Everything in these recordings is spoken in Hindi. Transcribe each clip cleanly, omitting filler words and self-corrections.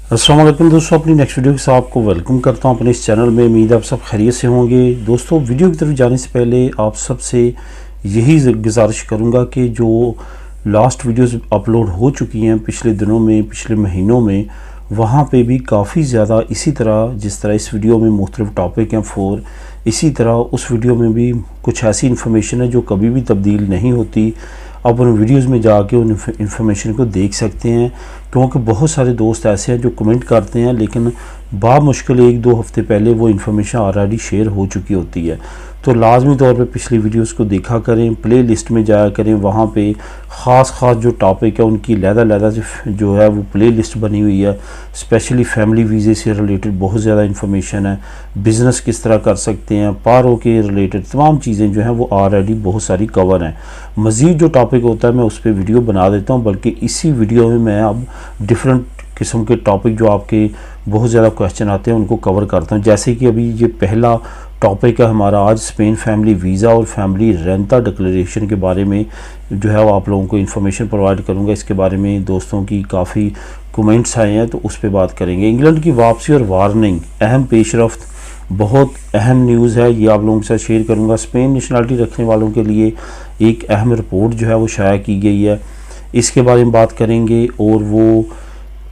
अस्सलाम वालेकुम दोस्तों, अपनी नेक्स्ट वीडियो के साथ आपको वेलकम करता हूं अपने इस चैनल में। उम्मीद है आप सब खैरियत से होंगे। दोस्तों, वीडियो की तरफ जाने से पहले आप सबसे यही गुजारिश करूंगा कि जो लास्ट वीडियोस अपलोड हो चुकी हैं पिछले दिनों में, पिछले महीनों में, वहाँ पे भी काफ़ी ज़्यादा इसी तरह जिस तरह इस वीडियो में मुख्तलिफ टॉपिक हैं 4, इसी तरह उस वीडियो में भी कुछ ऐसी इन्फॉर्मेशन है जो कभी भी तब्दील नहीं होती। आप उन वीडियोज़ में जाके उन इन्फॉर्मेशन को देख सकते हैं, क्योंकि बहुत सारे दोस्त ऐसे हैं जो कमेंट करते हैं लेकिन बामुश्किल 1-2 हफ़्ते पहले वो इन्फॉर्मेशन ऑलरेडी शेयर हो चुकी होती है। तो लाजमी तौर पे पिछली वीडियोस को देखा करें, प्ले लिस्ट में जाया करें, वहाँ पे ख़ास जो टॉपिक है उनकी लहदा से जो है वो प्ले लिस्ट बनी हुई है। स्पेशली फैमिली वीज़े से रिलेटेड बहुत ज़्यादा इन्फॉर्मेशन है, बिज़नेस किस तरह कर सकते हैं, पारों के रिलेटेड तमाम चीज़ें जो हैं वो ऑलरेडी बहुत सारी कवर हैं। मज़ीद जो टॉपिक होता है मैं उस पर वीडियो बना देता हूँ, बल्कि इसी वीडियो में मैं अब डिफरेंट किस्म के टॉपिक जो आपके बहुत ज़्यादा क्वेश्चन आते हैं उनको कवर करता हूँ। जैसे कि अभी ये पहला टॉपिक है हमारा आज, स्पेन फैमिली वीज़ा और फैमिली रेंटा डिक्लेरेशन के बारे में जो है वो आप लोगों को इन्फॉर्मेशन प्रोवाइड करूँगा। इसके बारे में दोस्तों की काफ़ी कमेंट्स आए हैं तो उस पर बात करेंगे। इंग्लैंड की वापसी और वार्निंग, अहम पेशरफ्त, बहुत अहम न्यूज़ है, ये आप लोगों के साथ शेयर करूँगा। स्पेन नेशनलिटी रखने वालों के लिए एक अहम रिपोर्ट जो है वो शाया की गई है, इसके बारे में बात करेंगे। और वो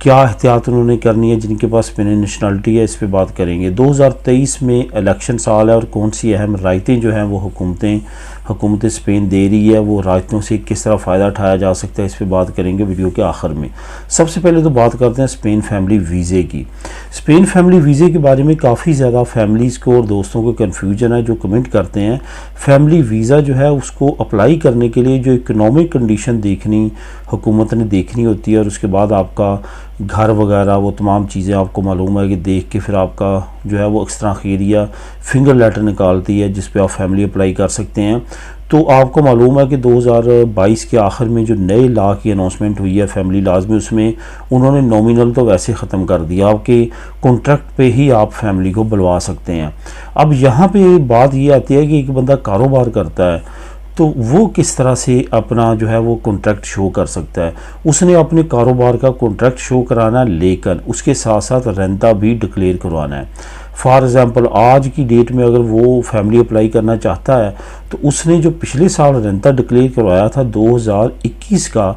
क्या एहतियात उन्होंने करनी है जिनके पास स्पेन नेशनलिटी है, इस पे बात करेंगे। 2023 में इलेक्शन साल है और कौन सी अहम रायतें जो हैं वो हुकूमत स्पेन दे रही है, वो रायतों से किस तरह फ़ायदा उठाया जा सकता है, इस पे बात करेंगे वीडियो के आखिर में। सबसे पहले तो बात करते हैं स्पेन फैमिली वीज़े की। स्पेन फैमिली वीज़े के बारे में काफ़ी ज़्यादा फैमिलीज़ को और दोस्तों को कन्फ्यूजन है जो कमेंट करते हैं। फैमिली वीज़ा जो है उसको अप्लाई करने के लिए जो इकनॉमिक कंडीशन हुकूमत ने देखनी होती है, और उसके बाद आपका घर वगैरह वो तमाम चीज़ें आपको मालूम है कि देख के फिर आपका जो है वो एक्स्ट्रा खैरिया फिंगर लेटर निकालती है जिस पे आप फैमिली अप्लाई कर सकते हैं। तो आपको मालूम है कि 2022 के आखिर में जो नए लॉ की अनाउंसमेंट हुई है फैमिली लॉज में, उसमें उन्होंने नॉमिनल तो वैसे ख़त्म कर दिया, आपके कॉन्ट्रैक्ट पे ही आप फैमिली को बुलवा सकते हैं। अब यहाँ पे बात ये आती है कि एक बंदा कारोबार करता है तो वो किस तरह से अपना जो है वो कॉन्ट्रैक्ट शो कर सकता है। उसने अपने कारोबार का कॉन्ट्रैक्ट शो कराना, लेकिन उसके साथ साथ रेंटा भी डिक्लेयर करवाना है। फॉर एग्ज़ाम्पल आज की डेट में अगर वो फैमिली अप्लाई करना चाहता है तो उसने जो पिछले साल रेंटा डिक्लेयर करवाया था 2021 का,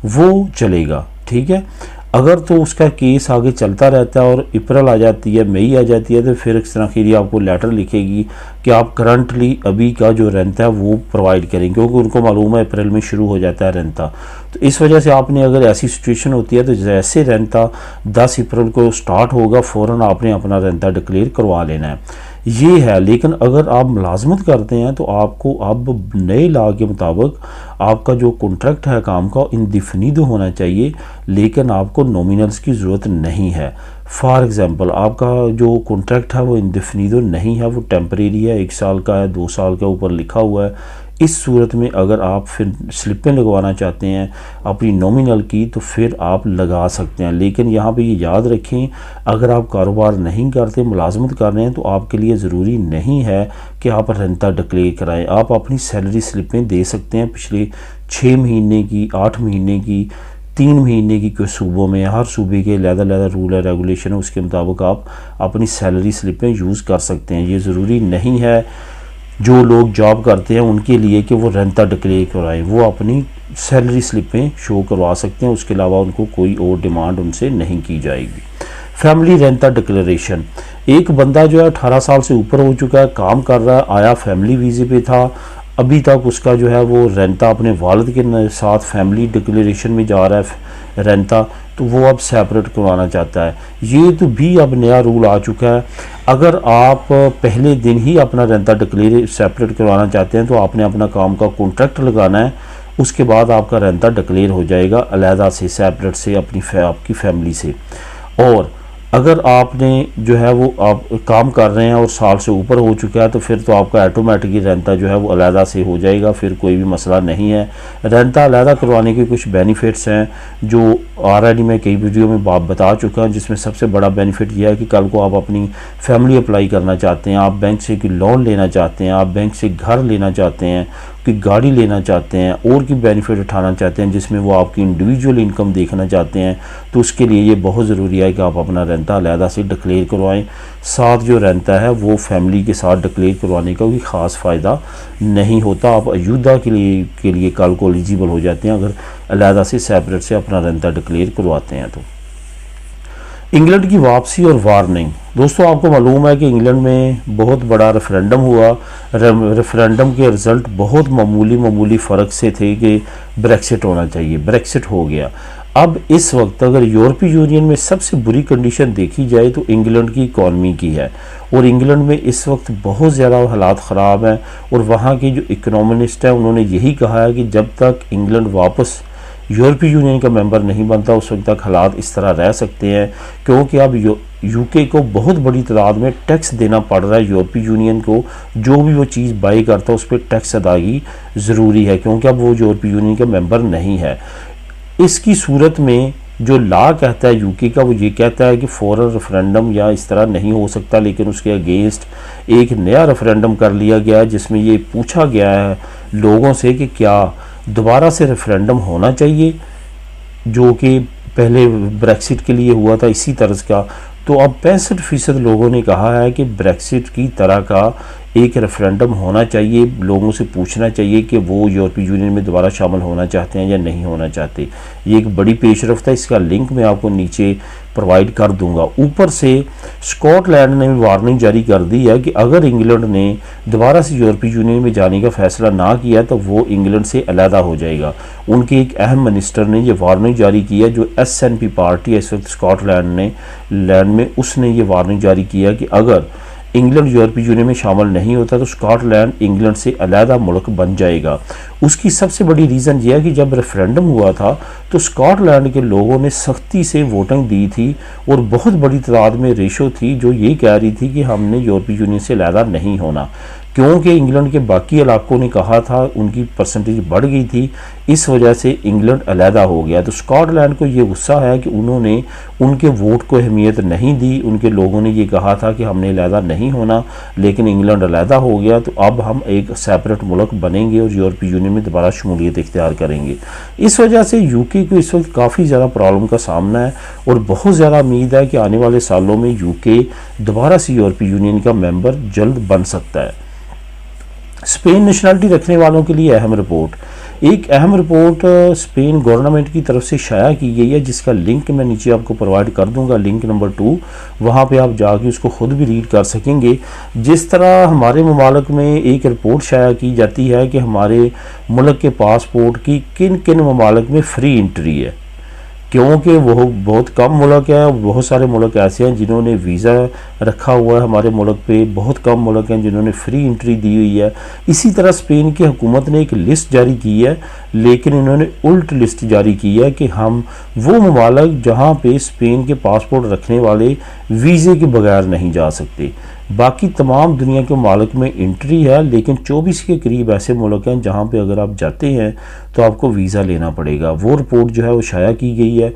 वो चलेगा, ठीक है। अगर तो उसका केस आगे चलता रहता है और अप्रैल आ जाती है, मई आ जाती है, तो फिर इस तरह के लिए आपको लेटर लिखेगी कि आप करंटली अभी का जो रेंट है वो प्रोवाइड करें, क्योंकि उनको मालूम है अप्रैल में शुरू हो जाता है रेंटा। तो इस वजह से आपने अगर ऐसी सिचुएशन होती है तो जैसे रेंटा 10 अप्रैल को स्टार्ट होगा फ़ौरन आपने अपना रेंटा डिक्लेयर करवा लेना है, ये है। लेकिन अगर आप मुलाजमत करते हैं तो आपको अब नए लॉ के मुताबिक आपका जो कॉन्ट्रैक्ट है काम का इंडिफिनिट होना चाहिए, लेकिन आपको नॉमिनल्स की ज़रूरत नहीं है। फॉर एग्ज़ाम्पल आपका जो कॉन्ट्रैक्ट है वो इंडिफिनिट नहीं है, वो टेम्परेरी है, 1 साल का है, 2 साल के ऊपर लिखा हुआ है। इस सूरत में अगर आप फिर स्लिपें लगवाना चाहते हैं अपनी नॉमिनल की तो फिर आप लगा सकते हैं, लेकिन यहाँ पे ये याद रखें अगर आप कारोबार नहीं करते, मुलाजमत कर रहे हैं, तो आपके लिए ज़रूरी नहीं है कि आप रेंटा डिक्लेयर कराएं। आप अपनी सैलरी स्लिपें दे सकते हैं पिछले 6 महीने की, 8 महीने की, 3 महीने की। कुछ सूबों में, हर सूबे के लहदा रूल है, रेगुलेशन है, उसके मुताबिक आप अपनी सैलरी स्लिपें यूज़ कर सकते हैं। ये ज़रूरी नहीं है जो लोग जॉब करते हैं उनके लिए कि वो रेंटा डिक्लेयर कराएं, वो अपनी सैलरी स्लिपें शो करवा सकते हैं, उसके अलावा उनको कोई और डिमांड उनसे नहीं की जाएगी। फैमिली रेंटा डिक्लेरेशन, एक बंदा जो है 18 साल से ऊपर हो चुका है, काम कर रहा है, आया फैमिली वीज़े पे था, अभी तक उसका जो है वो रेंटा अपने वालिद के साथ फैमिली डिक्लेरेशन में जा रहा है रेंटा, तो वो अब सेपरेट करवाना चाहता है। ये तो भी अब नया रूल आ चुका है। अगर आप पहले दिन ही अपना रेंटा डिक्लेयर सेपरेट करवाना चाहते हैं तो आपने अपना काम का कॉन्ट्रैक्ट लगाना है, उसके बाद आपका रेंटा डिक्लेयर हो जाएगा अलहदा से, सेपरेट से, आपकी फैमिली से। और अगर आपने जो है वो आप काम कर रहे हैं और साल से ऊपर हो चुका है तो फिर तो आपका ऑटोमेटिकली रेंटा जो है वो अलहदा से हो जाएगा, फिर कोई भी मसला नहीं है। रेंटा अलहदा करवाने के कुछ बेनिफिट्स हैं जो ऑलरेडी मैं कई वीडियो में बता चुका हूँ, जिसमें सबसे बड़ा बेनिफिट यह है कि कल को आप अपनी फैमिली अप्लाई करना चाहते हैं, आप बैंक से कोई लोन लेना चाहते हैं, आप बैंक से घर लेना चाहते हैं, कोई गाड़ी लेना चाहते हैं और की बेनिफिट उठाना चाहते हैं जिसमें वो आपकी इंडिविजुअल इनकम देखना चाहते हैं, तो उसके लिए ये बहुत ज़रूरी है कि आप अपना रेंता अलहदा से डिक्लेयर करवाएं। साथ जो रेंता है वो फैमिली के साथ डिक्लेयर करवाने का कोई ख़ास फ़ायदा नहीं होता। आप अयुदा के लिए कल को एलिजिबल हो जाते हैं अगर अलहदा से सेपरेट से अपना रेंता डिक्लेयर करवाते हैं। तो इंग्लैंड की वापसी और वार्निंग। दोस्तों आपको मालूम है कि इंग्लैंड में बहुत बड़ा रेफरेंडम हुआ। रेफरेंडम के रिज़ल्ट बहुत मामूली फ़र्क से थे कि ब्रेक्सिट होना चाहिए, ब्रेक्सिट हो गया। अब इस वक्त अगर यूरोपीय यूनियन में सबसे बुरी कंडीशन देखी जाए तो इंग्लैंड की इकॉनमी की है, और इंग्लैंड में इस वक्त बहुत ज़्यादा हालात ख़राब हैं। और वहाँ के जो इकोनॉमिस्ट हैं उन्होंने यही कहा है कि जब तक इंग्लैंड वापस यूरोपीय यूनियन का मेंबर नहीं बनता उस वक्त तक हालात इस तरह रह सकते हैं, क्योंकि अब यूके को बहुत बड़ी तादाद में टैक्स देना पड़ रहा है। यूरोपीय यूनियन को जो भी वो चीज़ बाई करता है उस पर टैक्स अदायगी ज़रूरी है, क्योंकि अब वो यूरोपीय यूनियन का मेंबर नहीं है। इसकी सूरत में जो लॉ कहता है यूके का, वो ये कहता है कि फौरन रेफरेंडम या इस तरह नहीं हो सकता, लेकिन उसके अगेंस्ट एक नया रेफरेंडम कर लिया गया है जिसमें ये पूछा गया है लोगों से कि क्या दोबारा से रेफरेंडम होना चाहिए, जो कि पहले ब्रेक्सिट के लिए हुआ था इसी तर्ज का। तो अब 65% लोगों ने कहा है कि ब्रेक्सिट की तरह का एक रेफरेंडम होना चाहिए, लोगों से पूछना चाहिए कि वो यूरोपीय यूनियन में दोबारा शामिल होना चाहते हैं या नहीं होना चाहते। ये एक बड़ी पेशरफ्त है, इसका लिंक मैं आपको नीचे प्रोवाइड कर दूंगा। ऊपर से स्कॉटलैंड ने भी वार्निंग जारी कर दी है कि अगर इंग्लैंड ने दोबारा से यूरोपीय यूनियन में जाने का फैसला ना किया तो वो इंग्लैंड से अलहदा हो जाएगा। उनके एक अहम मिनिस्टर ने ये वार्निंग जारी की है, जो SNP पार्टी है इस वक्त स्कॉटलैंड में, उसने ये वार्निंग जारी किया कि अगर इंग्लैंड यूरोपीय यूनियन में शामिल नहीं होता तो स्कॉटलैंड इंग्लैंड से अलहदा मुल्क बन जाएगा। उसकी सबसे बड़ी रीज़न यह है कि जब रेफरेंडम हुआ था तो स्कॉटलैंड के लोगों ने सख्ती से वोटिंग दी थी और बहुत बड़ी तादाद में रेशो थी जो ये कह रही थी कि हमने यूरोपीय यूनियन से अलहदा नहीं होना, क्योंकि इंग्लैंड के बाकी इलाकों ने कहा था, उनकी परसेंटेज बढ़ गई थी, इस वजह से इंग्लैंड अलहदा हो गया। तो स्कॉटलैंड को ये गुस्सा है कि उन्होंने उनके वोट को अहमियत नहीं दी। उनके लोगों ने ये कहा था कि हमने अलहदा नहीं होना, लेकिन इंग्लैंड अलहदा हो गया, तो अब हम एक सेपरेट मुल्क बनेंगे और यूरोपीय यूनियन में दोबारा शमूलियत इख्तियार करेंगे। इस वजह से यूके को इस वक्त काफ़ी ज़्यादा प्रॉब्लम का सामना है और बहुत ज़्यादा उम्मीद है कि आने वाले सालों में यूके दोबारा से यूरोपीय यूनियन का मेंबर जल्द बन सकता है। स्पेन नेशनलिटी रखने वालों के लिए अहम रिपोर्ट। एक अहम रिपोर्ट स्पेन गवर्नमेंट की तरफ से शाया की गई है, जिसका लिंक मैं नीचे आपको प्रोवाइड कर दूंगा, लिंक नंबर 2। वहाँ पे आप जाके उसको खुद भी रीड कर सकेंगे। जिस तरह हमारे ममालिक में एक रिपोर्ट शाया की जाती है कि हमारे मुल्क के पासपोर्ट की किन किन ममालिक में फ्री एंट्री है, क्योंकि वो बहुत कम मुल्क है, बहुत सारे मुल्क ऐसे हैं जिन्होंने वीज़ा रखा हुआ है हमारे मुल्क पे, बहुत कम मुल्क हैं जिन्होंने फ्री एंट्री दी हुई है। इसी तरह स्पेन की हुकूमत ने एक लिस्ट जारी की है, लेकिन इन्होंने उल्ट लिस्ट जारी की है कि हम वो ममालिक जहाँ पे स्पेन के पासपोर्ट रखने वाले वीज़े के बगैर नहीं जा सकते। बाकी तमाम दुनिया के ममालिक में एंट्री है, लेकिन 24 के करीब ऐसे मुल्क हैं जहाँ पे अगर आप जाते हैं तो आपको वीज़ा लेना पड़ेगा। वो रिपोर्ट जो है वो शाया की गई है,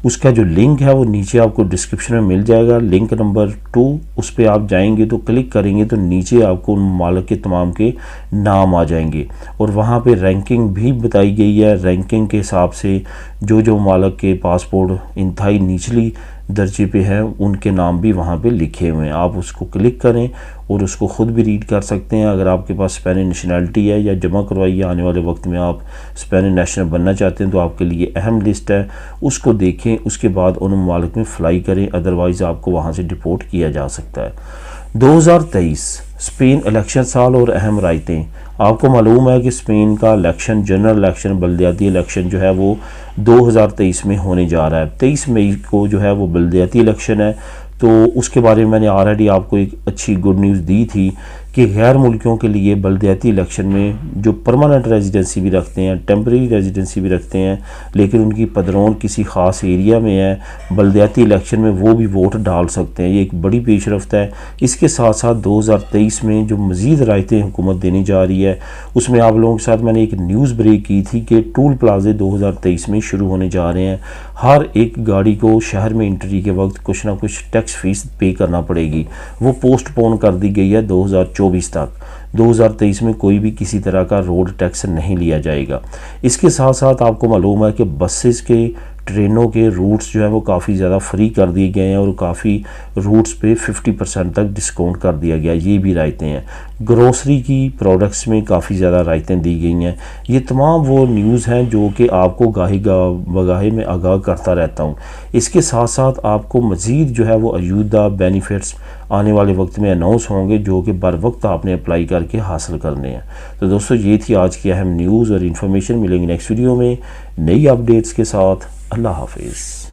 उसका जो लिंक है वो नीचे आपको डिस्क्रिप्शन में मिल जाएगा, लिंक नंबर 2। उस पर आप जाएंगे तो क्लिक करेंगे तो नीचे आपको उन ममालिक के तमाम के नाम आ जाएंगे और वहाँ पे रैंकिंग भी बताई गई है। रैंकिंग के हिसाब से जो जो ममालिक के पासपोर्ट इंतहाई निचली दर्जे पे हैं उनके नाम भी वहाँ पे लिखे हुए हैं। आप उसको क्लिक करें और उसको ख़ुद भी रीड कर सकते हैं। अगर आपके पास स्पेनिश नेशनलिटी है या जमा करवाई है, आने वाले वक्त में आप स्पेनिश नेशनल बनना चाहते हैं तो आपके लिए अहम लिस्ट है, उसको देखें, उसके बाद उन ममालिक में फ्लाई करें, अदरवाइज़ आपको वहाँ से डिपोर्ट किया जा सकता है। 2023 स्पेन इलेक्शन साल और अहम रायतें। आपको मालूम है कि स्पेन का इलेक्शन, जनरल इलेक्शन, बल्दियाती इलेक्शन जो है वो 2023 में होने जा रहा है। 23 मई को जो है वो बल्दियाती इलेक्शन है। तो उसके बारे में मैंने ऑलरेडी आपको एक अच्छी गुड न्यूज़ दी थी कि गैर मुल्कियों के लिए बल्दियाती इलेक्शन में जो परमानेंट रेजिडेंसी भी रखते हैं, टेम्परेरी रेजिडेंसी भी रखते हैं, लेकिन उनकी पदरौन किसी ख़ास एरिया में है, बल्दियाती इलेक्शन में वो भी वोट डाल सकते हैं। ये एक बड़ी पेशरफ्त है। इसके साथ साथ 2023 में जो मज़ीद रायतें हुकूमत देने जा रही है, उसमें आप लोगों के साथ मैंने एक न्यूज़ ब्रेक की थी कि टूल प्लाजे 2023 में शुरू होने जा रहे हैं। हर एक गाड़ी को शहर में एंट्री के वक्त कुछ ना कुछ टैक्स फीस पे करना पड़ेगी। वो पोस्टपोन कर दी गई है 2024 2024 तक 2023 में कोई भी किसी तरह का रोड टैक्स नहीं लिया जाएगा। इसके साथ साथ आपको मालूम है कि बसेस के, ट्रेनों के रूट्स जो है वो काफ़ी ज़्यादा फ्री कर दिए गए हैं और काफ़ी रूट्स पे 50% तक डिस्काउंट कर दिया गया। ये भी रायतें हैं। ग्रोसरी की प्रोडक्ट्स में काफ़ी ज़्यादा रायतें दी गई हैं। ये तमाम वो न्यूज़ हैं जो कि आपको बगाहे में आगाह करता रहता हूँ। इसके साथ साथ आपको मज़ीद जो है वो अयूदा बेनिफिट्स आने वाले वक्त में अनाउंस होंगे जो कि बर वक्त आपने अप्लाई करके हासिल करने हैं। तो दोस्तों ये थी आज की अहम न्यूज़ और इन्फॉर्मेशन। मिलेंगे नेक्स्ट वीडियो में नई अपडेट्स के साथ। अल्लाह हाफिज़।